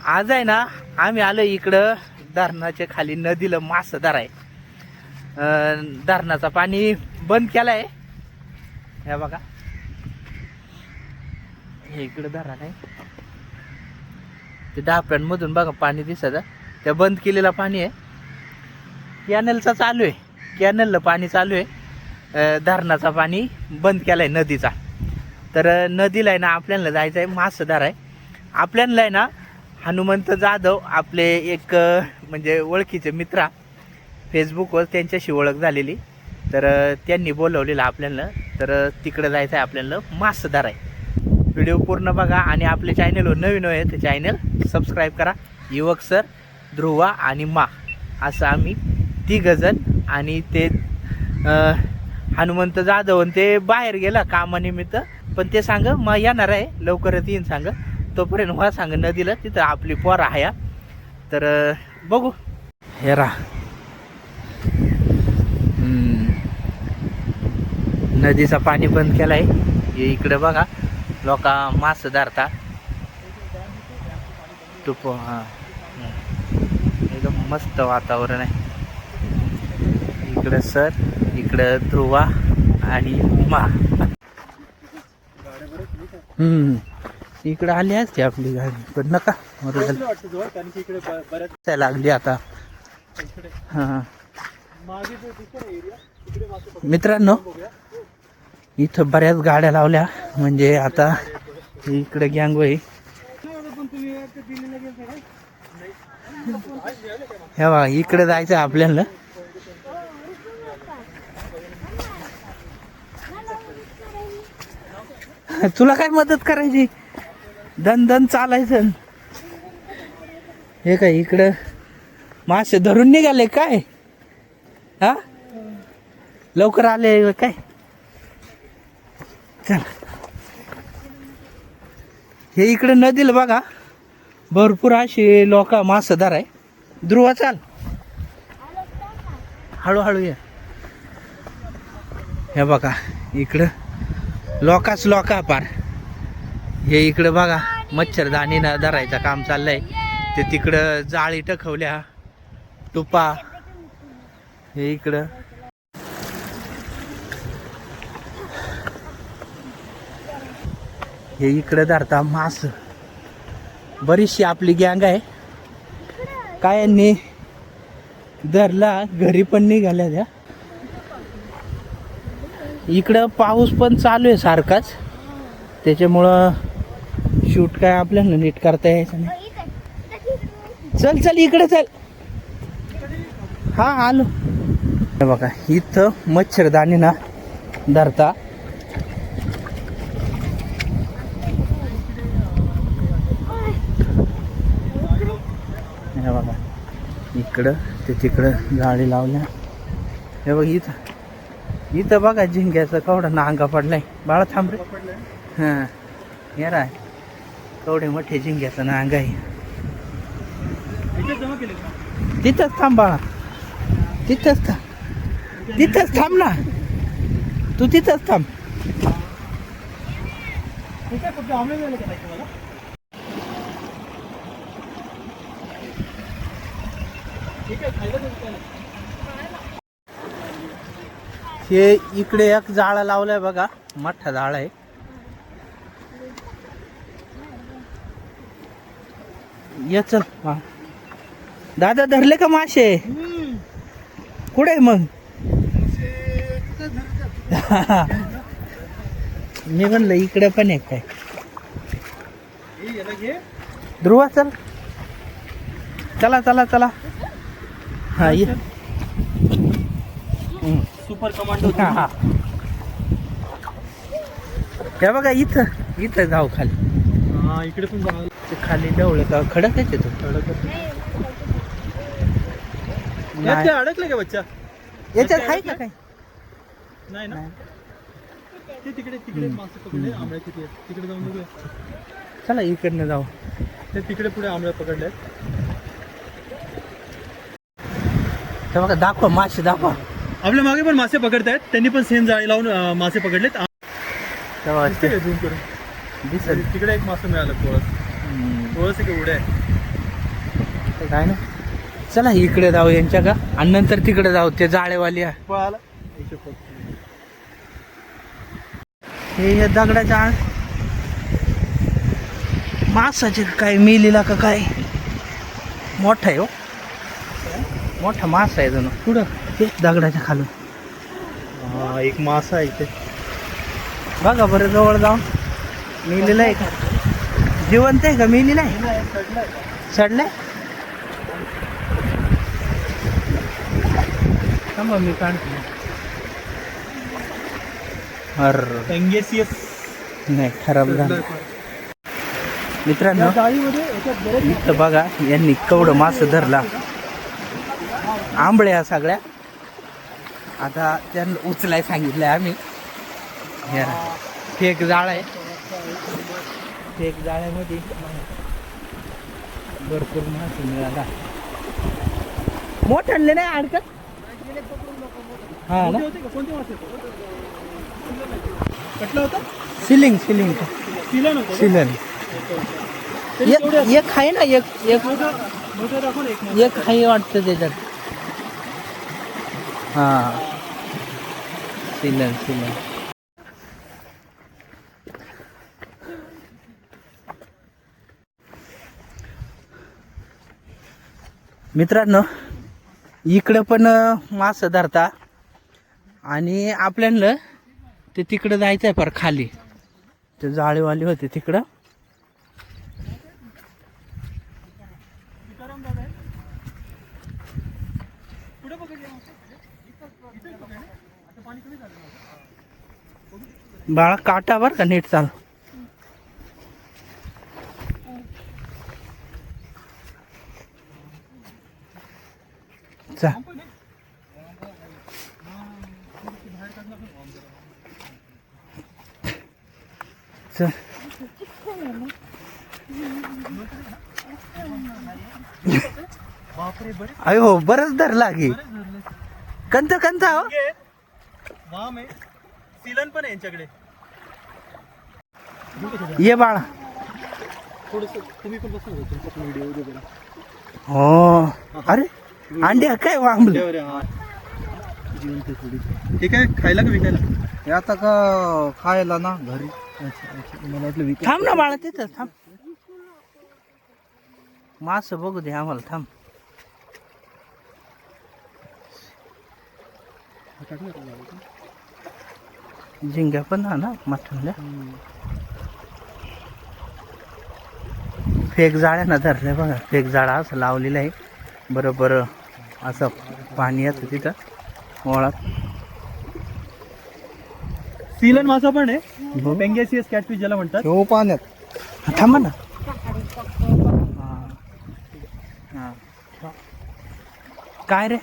आज आहे ना आम्ही आलो इकडं धरणाच्या खाली नदीला मासे धराय. धरणाचा पाणी बंद केलाय. हे बघा हे इकडे धरण आहे. ते डाप्यांमधून बघा पाणी दिसत. त्या बंद केलेला पाणी आहे. कॅनलचा चालू आहे. कॅनलला पाणी चालू आहे. धरणाचा पाणी बंद केलाय नदीचा. तर नदीला आहे ना आपल्याला जायचं आहे मासे धराय. आपल्याला आहे ना हनुमंत जाधव आपले एक म्हणजे ओळखीचे मित्र फेसबुकवर त्यांच्याशी ओळख झालेली. तर त्यांनी बोलवलेलं आपल्याला. तर तिकडे जायचं आहे आपल्याला मासे धराय. व्हिडिओ पूर्ण बघा आणि आपल्या चॅनलवर नवीन आहे ते चॅनल सबस्क्राईब करा. युवक सर, ध्रुवा आणि मा असं आम्ही तिघजण. आणि ते हनुमंत जाधव ते बाहेर गेला कामानिमित्त. पण ते सांग मग येणार आहे लवकरच येईन सांग. तोपर्यंत मला सांग नदीला तिथं आपली पोरं आहे. तर बघू. हे रा नदीचा पाणी बंद केलाय. इकडे बघा लोक मासे धरता. तुप हा एकदम मस्त वातावरण आहे. इकडे सर, इकडे ध्रुवा आणि मा. इकडे आली असते आपली गाडी पण नका लागली आता. हा मित्रांनो इथं बऱ्याच गाड्या लावल्या म्हणजे आता इकडे गँग आहे. हे बघा इकडे जायचं आपल्याला. तुला काय मदत करायची? दन दन चालायचं. हे काय इकडं मासे धरून निघाले काय? हा लवकर आले काय? चल हे इकडे नदीला बघा भरपूर अशी लोक मासे धराय. ध्रुवा चाल हळूहळू ये. हे बघा इकडं लोकाच लोका पार. हे इकडं बघा मच्छरदाणीनं धरायचं काम चाललंय. ते तिकडं जाळी टखवल्या टुपा. हे इकडं हे इकडं धरता मास. बरीचशी आपली गँग आहे. काय यांनी धरला घरी पण निघाल्या त्या. इकडं पाऊस पण चालू आहे सारखाच. त्याच्यामुळं शूट काय आपल्याला नीट करता यायचं नाही. चल चल इकडे चल. हा आलो. बघा इथं मच्छरदाणी ना धरता. हे बघा इकडं ते तिकडं गाडी लावल्या. हे बघ इथं बघा झिंग्याचा केवढा नांगा पडलाय. बाळा थांब रे. हां हे राय केवढे मोठे झिंग्याचा नांगा आहे. तिथंच थांब बाळा. तिथंच थांब ना. तू तिथंच थांब. हे इकडे एक जाळा लावलाय बघा. मोठा जाळा आहे. ये चल. दादा धरले का मासे? कुठे मग? मी म्हणलं इकडे पण आहे काय. ध्रुवा चल. चला चला चला. हा ये. Super commando. हा हे बघा इथं जाऊ खाली. हा इकडे पण जाऊ. खाली डवळे का खडक आहे तो. अडकलं का बच्चा? याच्यात आहे का काय? नाही ना. ते तिकडे मासे पकडले. आंबळ्या किती आहेत तिकडे जाऊन बघूया. चला इकडनं जाऊ. ते तिकडे पुढे आंबळ्या पकडले. बघा दाखवा मासे दाखवा. आपल्या मागे पण मासे पकडतायत. त्यांनी पण सेम जाळी लावून मासे पकडलेत. तिकडे एक मासे मिळालं. थोडस उडे काय ना, चला इकडे जाऊ यांच्या का, आणि नंतर तिकडे जाऊ ते जाळेवाली आहे. पळाला हे दगडाच्या आत मासाचे काय मेलीला का काय, मोठा आहे हो, मोठा मासा आहे जणू. कुठं ते दगडाच्या खालून. हा एक मासा आहे इथे. बघा बरं जवळ जाऊन. मेलेला आहे का, जिवंत आहे का, मेलेला आहे, सडलाय. थांबा मी काढतो. अरे नाही, खराब झालं. मित्रांनो इथं बघा, यांनी केवढं मासं धरला. आंबळ्या सगळ्या. आता त्यांना उचलाय सांगितलंय आम्ही. फेक जाळ आहे, फेक जाळ्यामध्ये भरपूर मासे मिळाला. मोठ्याले नाही अडकत. हा ना, सिलिंग सिलिंग सिलन एक आहे ना, एक आहे वाटतं त्याच्यात. हा सिलन सिलन. मित्रांनो इकडं पण मासे धरता, आणि आपल्याला ते तिकडं जायचं आहे पर खाली. ते जाळेवाली होते तिकडं. बाळा काटा बर का, नीट चाल. चा चल. अयो बरंच धरला की. कंत कंत हो, सिलन पण आहे यांच्याकडे. ये बाळा. तुम्ही पण बसून व्हिडिओ वगैरे. हो अरे अंडे काय वांबले. हे काय खायला का विकायला? हे आता का खायला ना घरी. मला वाटलं विकायला. थांब ना बाळा, तिथं थांब. मास बघू दे आम्हाला, थांब. झिंग्या पण हा ना मठ्ठ्या. फेक जाळ्यानं धरले बघा. फेक जाळा असं लावलेलं आहे बरोबर. असं पाणी येतं तिथं ओळात. सिलन मासा पण आहे, पेंगेसियस कॅटफिश ज्याला म्हणतात. हो पाण्यात. थांबा ना. काय रे,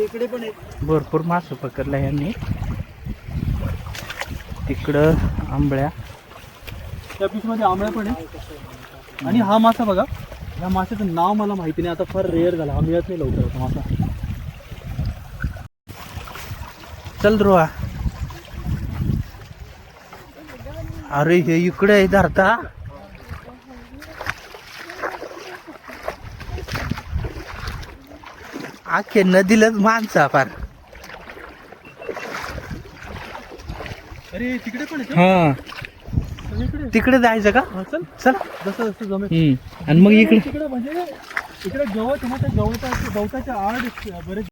इकडे पण आहे. भरपूर मासं पकडला यांनी. तिकडं आंबळ्या. त्या पीस मध्ये आंबळ्या पण आहे. आणि हा मासा बघा, या माशाचं नाव मला माहिती नाही, आता फार रेअर झाला, हा मिळत नाही लवकर होता मासा. चल रोहा. अरे हे इकडे धरता. आखे नदीलाच माणसा फार. अरे तिकडे पण आहे. हा सगळीकडे. तिकडे जायचं का, चल चल. जसं जसं जमेल. आणि मग इकडे तिकडे म्हणजे इकडे गवत आहे ना, त्या गवताच्या आड बरेच.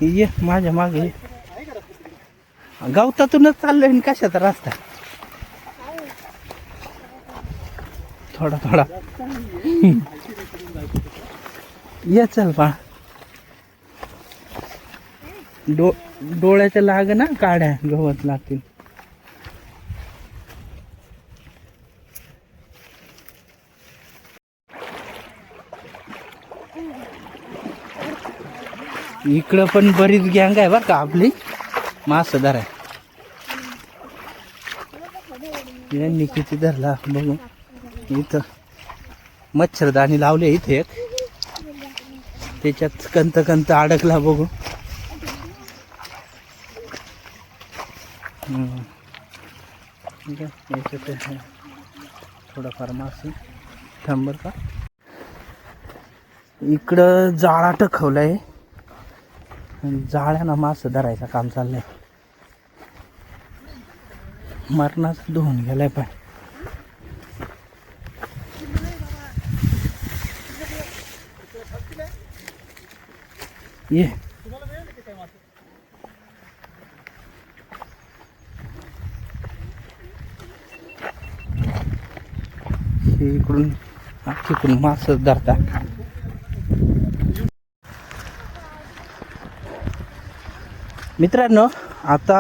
ये माझ्या मागे ये. गवतातूनच चाललोय आणि कशाचा रस्ता. थोडा थोडा ये चल पा. डोळ्याच्या लाग ना काड्या गवत लागतील. इकडं पण बरीच गँग आहे बरं का आपली मासदार आहे. यांनी किती धरला बघू. इथं मच्छरदाणी लावली इथे एक, त्याच्यात कंत कंत अडकला बघू. ठीक आहे, याच्यात आहे थोडंफार मासे. थांब बरं का, इकडं जाळा टखवलाय, जाळ्यानं मासं धरायचं काम चाललंय. मरणाच धुवून गेलाय पण. ये इकडून तिकडून मास धरता. मित्रांनो, आता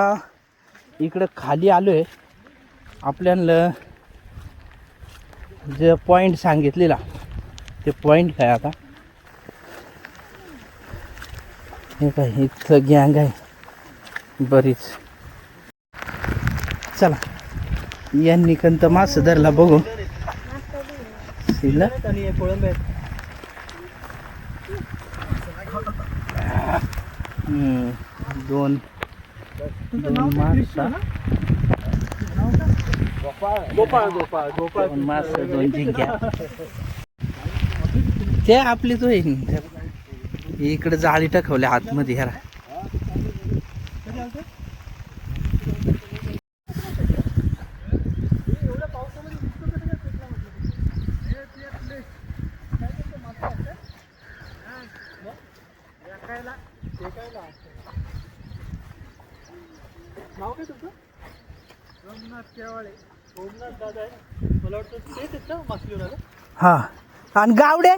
इकडं खाली आलोय. आपल्याला जे पॉइंट सांगितलेला ते पॉइंट काय आता हे काय, इथं गँग आहे बरीच. चला, यांनी कंत मास धरला बघू. आणि कोळंबे आहेत. दोन मासा, गोपाळ गोपाळ गोपाळ दोन मास, दोन जिंक्या. ते आपलीच होईल. इकडे जाळी टाकवल्या आतमध्ये ह्याला. नाव काय तुमचं? सोमनाथ केवाळे. सोमनाथ दादा आहे, मला वाटतं तेच आहेत ना मासलीवर आलं. हा, आणि गावडे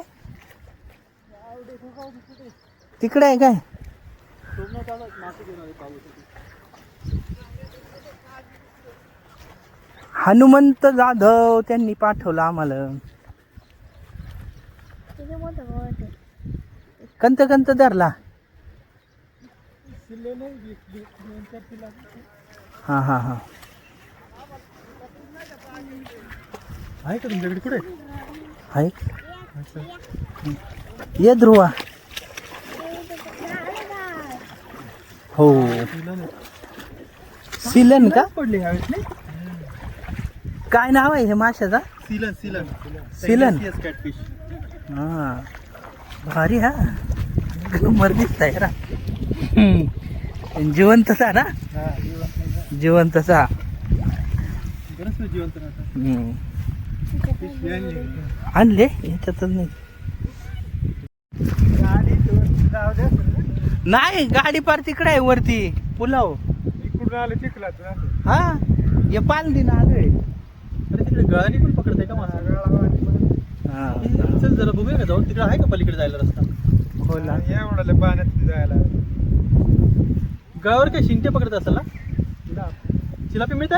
तिकडे आहे काय? सोमनाथ दादा मासे घेऊन आले पाऊस. हनुमंत जाधव त्यांनी पाठवलं आम्हाला. कंत कंत धरला. हा हा हा, आहे का तुमच्याकडे? कुठे आहे. ये ध्रुवा. हो, सिलन का? पडले ह्यावेळेस नाही? काय नाव आहे हे माशाचा? सिलन सिलन सिलन? कॅटफिश. हा, भारी. हा, मर दिसताय ना. जिवंतचा ना, जिवंतचा. बरंच जिवंत राहतात. आणले याच्यातच नाही. नाही, गाडी पार तिकडे आहे वरती पुलाव. इकडून आले चिखलात. हा, हे पालदीनं आलोय. अरे तिकडे गळानी पण पकडताय का मासा? हा, चल जरा बघूया का जाऊन. तिकडे आहे का पलीकडे जायला रस्ता? खोला. एवढ्या पाण्यात जायला. गळावर काय शिंगटे पकडत असेल ना? चिलापी मिळत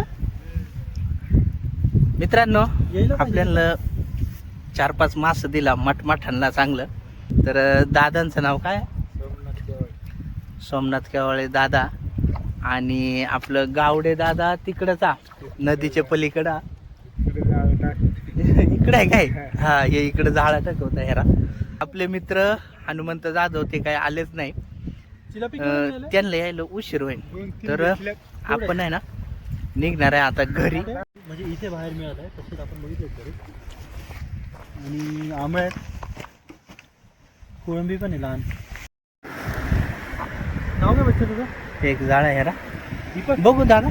मित्रांनो, यायला पाहिजे. आपल्याला 4-5 मास दिला मठमठांना चांगलं. तर दादांचं नाव काय? सोमनाथ केवाळे दादा. आणि आपलं गावडे दादा तिकडचा नदीच्या पलीकडं. इकडे आहे काय? हा, हे इकडे झाडा टाकवता ह्याला. आपले मित्र हनुमंत जाधव ते काय आलेच नाही. चिलापी त्यांना यायला उशीर होईल. तर आपण आहे ना निघणार आहे आता घरी. म्हणजे इथे बाहेर मिळत आहे तसेच आपण बघितलं घरी. आणि आंबळे आहेत, कोळंबी पण आहे लहान. नाव काय बच्चा तुझं? एक जाळा ह्याला दीपक. बघू दादा.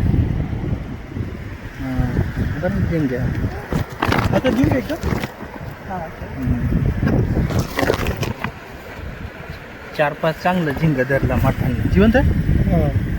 बरं, जिंक घ्या. आता देऊ का एकदा? 4-5 चांगलं झिंग धरला मठांना. जिवंत आहे.